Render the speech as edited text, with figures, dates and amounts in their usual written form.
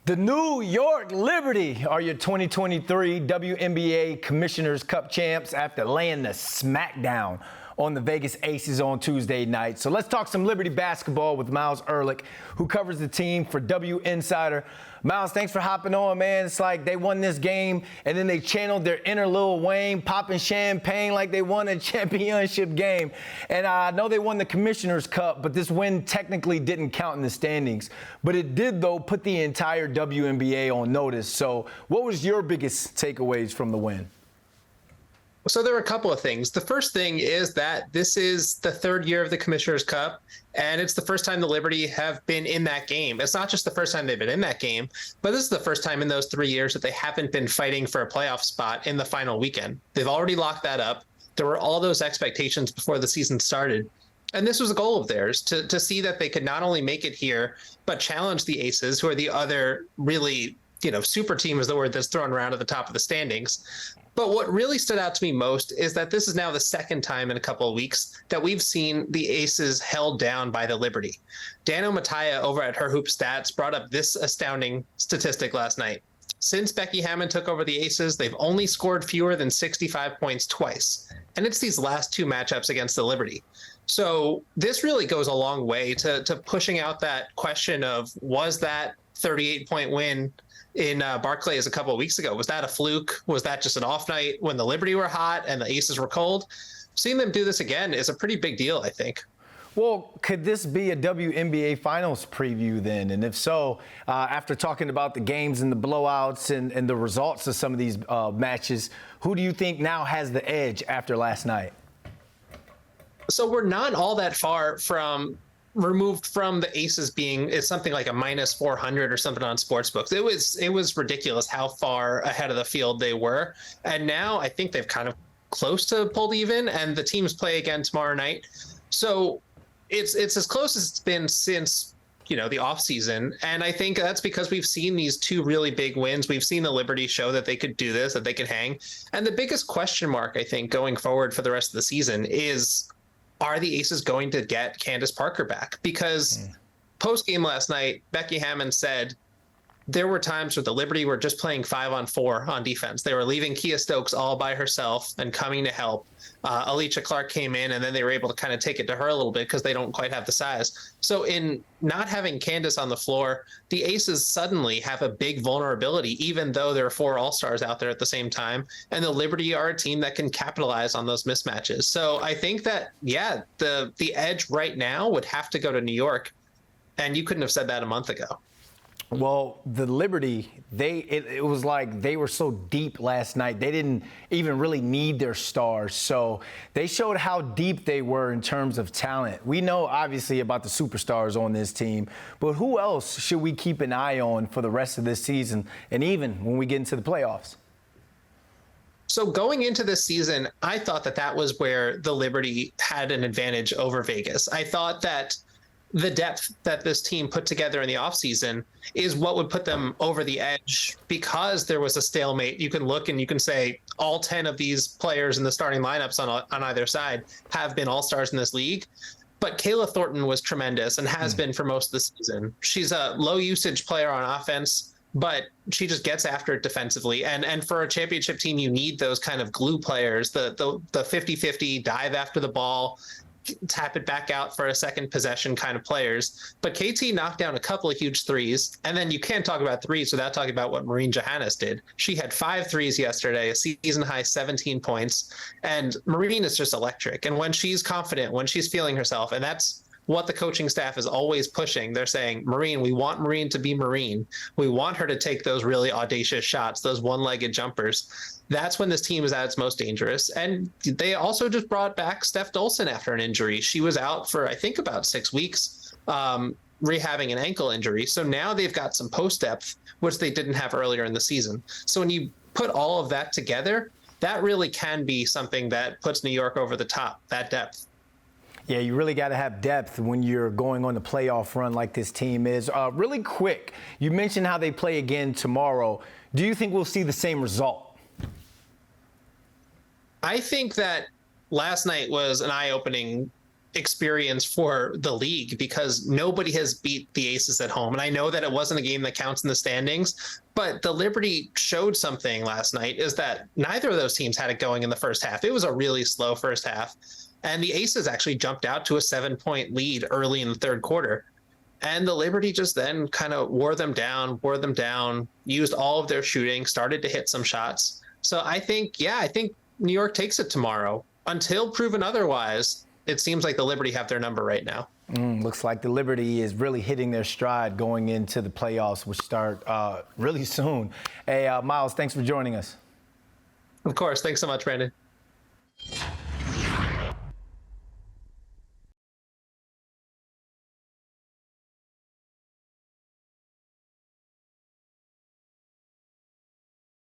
The New York Liberty are your 2023 WNBA Commissioner's Cup champs after laying the smackdown on the Vegas Aces on Tuesday night. So let's talk some Liberty basketball with Myles Ehrlich, who covers the team for W Insider. Myles, thanks for hopping on, man. It's like they won this game, and then they channeled their inner Lil Wayne, popping champagne like they won a championship game. And I know they won the Commissioner's Cup, but this win technically didn't count in the standings. But it did, though, put the entire WNBA on notice. So what was your biggest takeaways from the win? So there are a couple of things. The first thing is that this is the third year of the Commissioner's Cup, and it's the first time the Liberty have been in that game. It's not just the first time they've been in that game, but this is the first time in those 3 years that they haven't been fighting for a playoff spot in the final weekend. They've already locked that up. There were all those expectations before the season started. And this was a goal of theirs, to see that they could not only make it here, but challenge the Aces, who are the other really, super team is the word that's thrown around at the top of the standings. But what really stood out to me most is that this is now the second time in a couple of weeks that we've seen the Aces held down by the Liberty. Dano Mattia over at Her Hoop Stats brought up this astounding statistic last night. Since Becky Hammon took over the Aces, they've only scored fewer than 65 points twice. And it's these last two matchups against the Liberty. So this really goes a long way to pushing out that question of, was that 38-point win in Barclays a couple of weeks ago, was that a fluke? Was that just an off night when the Liberty were hot and the Aces were cold? Seeing them do this again is a pretty big deal, I think. Well, could this be a WNBA Finals preview then? And if so, after talking about the games and the blowouts and the results of some of these matches, who do you think now has the edge after last night? So we're not all that far removed from the Aces being, it's something like a minus 400 or something on sportsbooks. It was ridiculous how far ahead of the field they were. And now I think they've kind of close to pulled even, and the teams play again tomorrow night. So it's as close as it's been since, the off season. And I think that's because we've seen these two really big wins. We've seen the Liberty show that they could do this, that they could hang. And the biggest question mark, I think, going forward for the rest of the season is, are the Aces going to get Candace Parker back? Because post-game last night, Becky Hammon said there were times where the Liberty were just playing 5-on-4 on defense. They were leaving Kia Stokes all by herself and coming to help. Alicia Clark came in, and then they were able to kind of take it to her a little bit because they don't quite have the size. So in not having Candace on the floor, the Aces suddenly have a big vulnerability, even though there are 4 All-Stars out there at the same time. And the Liberty are a team that can capitalize on those mismatches. So I think that, the edge right now would have to go to New York. And you couldn't have said that a month ago. Well, the Liberty, it was like they were so deep last night. They didn't even really need their stars. So they showed how deep they were in terms of talent. We know, obviously, about the superstars on this team. But who else should we keep an eye on for the rest of this season and even when we get into the playoffs? So going into this season, I thought that was where the Liberty had an advantage over Vegas. I thought that the depth that this team put together in the offseason is what would put them over the edge because there was a stalemate. You can look and you can say all 10 of these players in the starting lineups on either side have been all-stars in this league. But Kayla Thornton was tremendous and has been for most of the season. She's a low-usage player on offense, but she just gets after it defensively. And for a championship team, you need those kind of glue players, the 50-50 dive after the ball, tap it back out for a second possession kind of players. But KT knocked down a couple of huge threes. And then you can't talk about threes without talking about what Marine Johannes did. She had 5 threes yesterday, a season high 17 points. And Marine is just electric. And when she's confident, when she's feeling herself, and that's what the coaching staff is always pushing. They're saying, Marine, we want Marine to be Marine. We want her to take those really audacious shots, those one-legged jumpers. That's when this team is at its most dangerous. And they also just brought back Steph Dolson after an injury. She was out for, I think, about 6 weeks, rehabbing an ankle injury. So now they've got some post depth, which they didn't have earlier in the season. So when you put all of that together, that really can be something that puts New York over the top, that depth. Yeah, you really got to have depth when you're going on the playoff run like this team is. Really quick, you mentioned how they play again tomorrow. Do you think we'll see the same result? I think that last night was an eye-opening experience for the league because nobody has beat the Aces at home. And I know that it wasn't a game that counts in the standings, but the Liberty showed something last night is that neither of those teams had it going in the first half. It was a really slow first half. And the Aces actually jumped out to a 7-point lead early in the third quarter. And the Liberty just then kind of wore them down, used all of their shooting, started to hit some shots. So I think New York takes it tomorrow. Until proven otherwise, it seems like the Liberty have their number right now. Looks like the Liberty is really hitting their stride going into the playoffs, which start really soon. Hey, Myles, thanks for joining us. Of course. Thanks so much, Brandon.